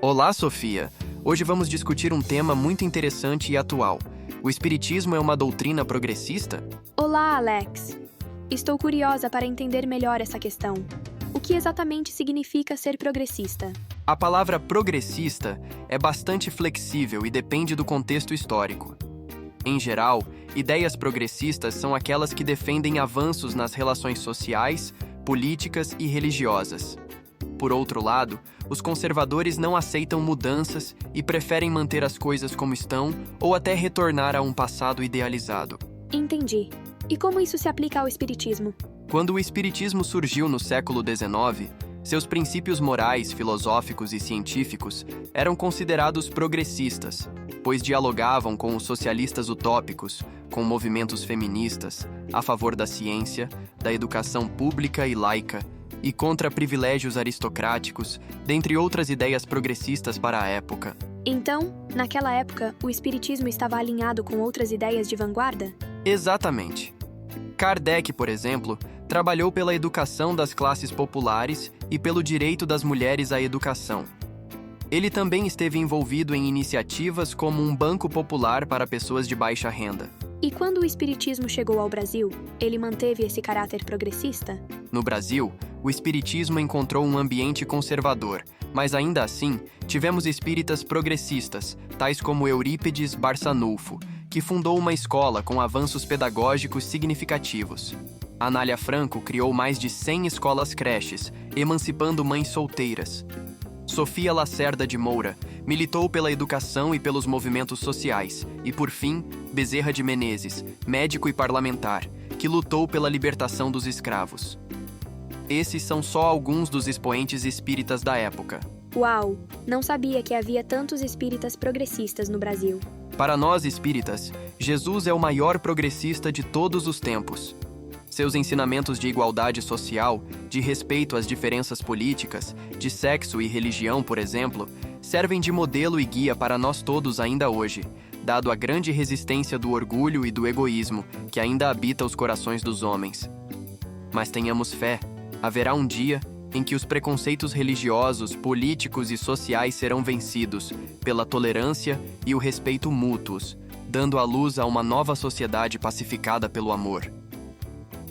Olá, Sofia! Hoje vamos discutir um tema muito interessante e atual. O Espiritismo é uma doutrina progressista? Olá, Alex. Estou curiosa para entender melhor essa questão. O que exatamente significa ser progressista? A palavra progressista é bastante flexível e depende do contexto histórico. Em geral, ideias progressistas são aquelas que defendem avanços nas relações sociais, políticas e religiosas. Por outro lado, os conservadores não aceitam mudanças e preferem manter as coisas como estão ou até retornar a um passado idealizado. Entendi. E como isso se aplica ao espiritismo? Quando o espiritismo surgiu no século XIX, seus princípios morais, filosóficos e científicos eram considerados progressistas, pois dialogavam com os socialistas utópicos, com movimentos feministas, a favor da ciência, da educação pública e laica, e contra privilégios aristocráticos, dentre outras ideias progressistas para a época. Então, naquela época, o espiritismo estava alinhado com outras ideias de vanguarda? Exatamente. Kardec, por exemplo, trabalhou pela educação das classes populares e pelo direito das mulheres à educação. Ele também esteve envolvido em iniciativas como um banco popular para pessoas de baixa renda. E quando o espiritismo chegou ao Brasil, ele manteve esse caráter progressista? No Brasil, o espiritismo encontrou um ambiente conservador, mas ainda assim, tivemos espíritas progressistas, tais como Eurípides Barçanufo, que fundou uma escola com avanços pedagógicos significativos. Anália Franco criou mais de 100 escolas-creches, emancipando mães solteiras. Sofia Lacerda de Moura militou pela educação e pelos movimentos sociais, e, por fim, Bezerra de Menezes, médico e parlamentar, que lutou pela libertação dos escravos. Esses são só alguns dos expoentes espíritas da época. Uau! Não sabia que havia tantos espíritas progressistas no Brasil. Para nós espíritas, Jesus é o maior progressista de todos os tempos. Seus ensinamentos de igualdade social, de respeito às diferenças políticas, de sexo e religião, por exemplo, servem de modelo e guia para nós todos ainda hoje, dado a grande resistência do orgulho e do egoísmo que ainda habita os corações dos homens. Mas tenhamos fé, haverá um dia em que os preconceitos religiosos, políticos e sociais serão vencidos pela tolerância e o respeito mútuos, dando à luz a uma nova sociedade pacificada pelo amor.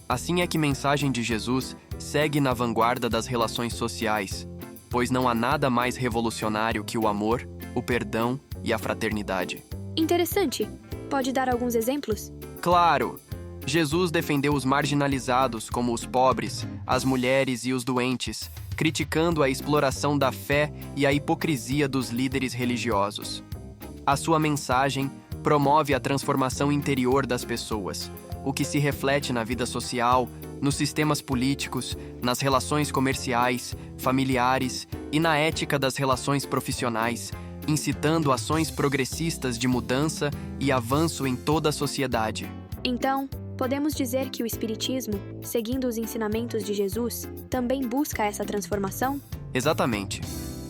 Assim é que a mensagem de Jesus segue na vanguarda das relações sociais, pois não há nada mais revolucionário que o amor, o perdão e a fraternidade. Interessante. Pode dar alguns exemplos? Claro! Jesus defendeu os marginalizados, como os pobres, as mulheres e os doentes, criticando a exploração da fé e a hipocrisia dos líderes religiosos. A sua mensagem promove a transformação interior das pessoas, o que se reflete na vida social, nos sistemas políticos, nas relações comerciais, familiares e na ética das relações profissionais, incitando ações progressistas de mudança e avanço em toda a sociedade. Então, podemos dizer que o espiritismo, seguindo os ensinamentos de Jesus, também busca essa transformação? Exatamente.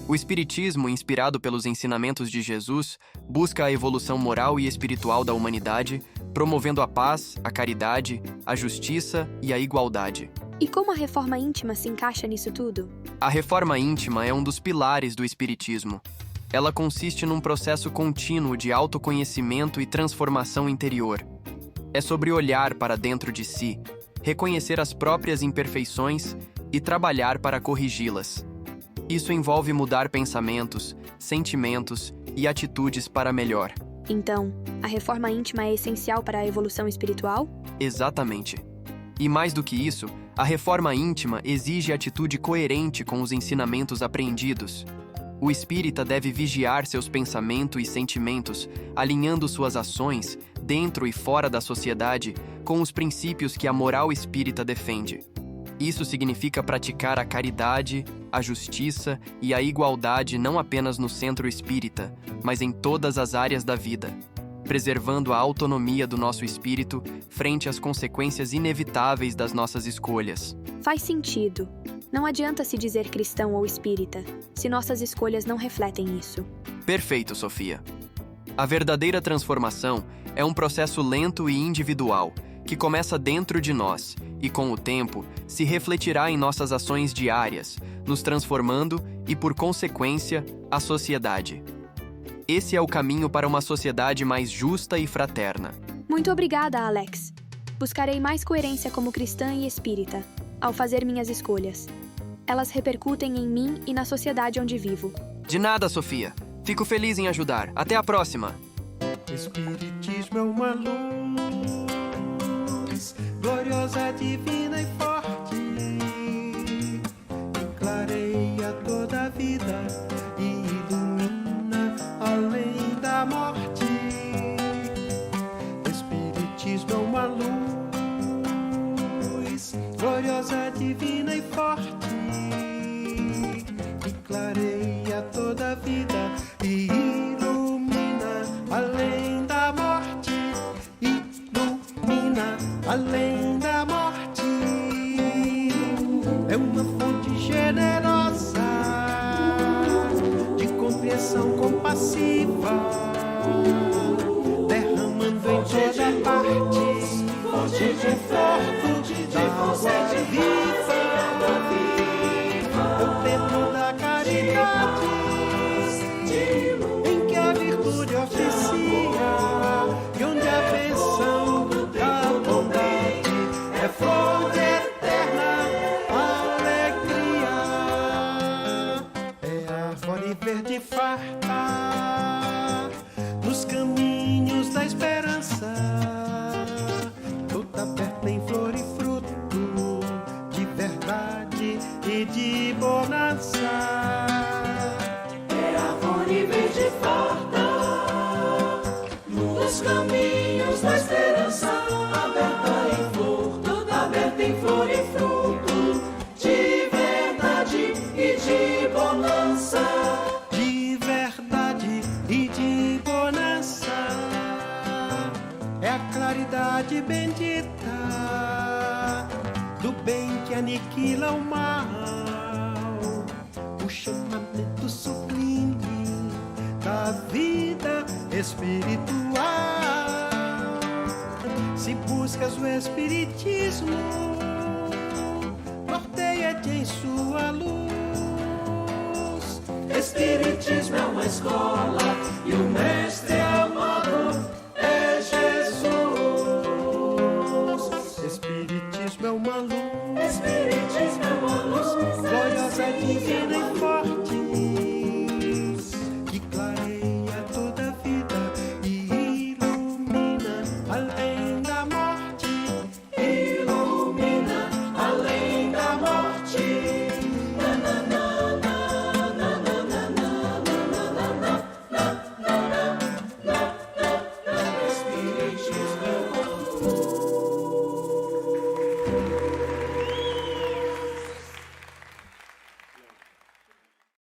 O espiritismo, inspirado pelos ensinamentos de Jesus, busca a evolução moral e espiritual da humanidade, promovendo a paz, a caridade, a justiça e a igualdade. E como a reforma íntima se encaixa nisso tudo? A reforma íntima é um dos pilares do espiritismo. Ela consiste num processo contínuo de autoconhecimento e transformação interior. É sobre olhar para dentro de si, reconhecer as próprias imperfeições e trabalhar para corrigi-las. Isso envolve mudar pensamentos, sentimentos e atitudes para melhor. Então, a reforma íntima é essencial para a evolução espiritual? Exatamente. E mais do que isso, a reforma íntima exige atitude coerente com os ensinamentos aprendidos. O espírita deve vigiar seus pensamentos e sentimentos, alinhando suas ações, dentro e fora da sociedade, com os princípios que a moral espírita defende. Isso significa praticar a caridade, a justiça e a igualdade não apenas no centro espírita, mas em todas as áreas da vida, preservando a autonomia do nosso espírito frente às consequências inevitáveis das nossas escolhas. Faz sentido. Não adianta se dizer cristão ou espírita, se nossas escolhas não refletem isso. Perfeito, Sofia. A verdadeira transformação é um processo lento e individual, que começa dentro de nós e, com o tempo, se refletirá em nossas ações diárias, nos transformando e, por consequência, a sociedade. Esse é o caminho para uma sociedade mais justa e fraterna. Muito obrigada, Alex. Buscarei mais coerência como cristã e espírita, ao fazer minhas escolhas. Elas repercutem em mim e na sociedade onde vivo. De nada, Sofia. Fico feliz em ajudar. Até a próxima! Espiritismo é uma luz, gloriosa, divina e forte, que clareia toda a vida e ilumina além da morte. Espiritismo é uma luz, gloriosa, divina e forte, que clareia toda a vida e ilumina além da morte, ilumina além da morte. É uma fonte generosa de compreensão compassiva, derramando em toda parte o conforto da água viva. É o tempo da caridade, em que a virtude oficia e onde a bênção da bondade é flor de eterna alegria. É árvore verde farta nos caminhos da esperança, toda aberta em flor e fruto de verdade e de bonança. Verde farta, nos caminhos da esperança, aberta em flor, toda aberta em flor e fruto, de verdade e de bonança. De verdade e de bonança, é a claridade bendita do bem que aniquila o mal, o chamamento sublime da vida espiritual. Se buscas o espiritismo, norteia-te em sua luz. Espiritismo é uma escola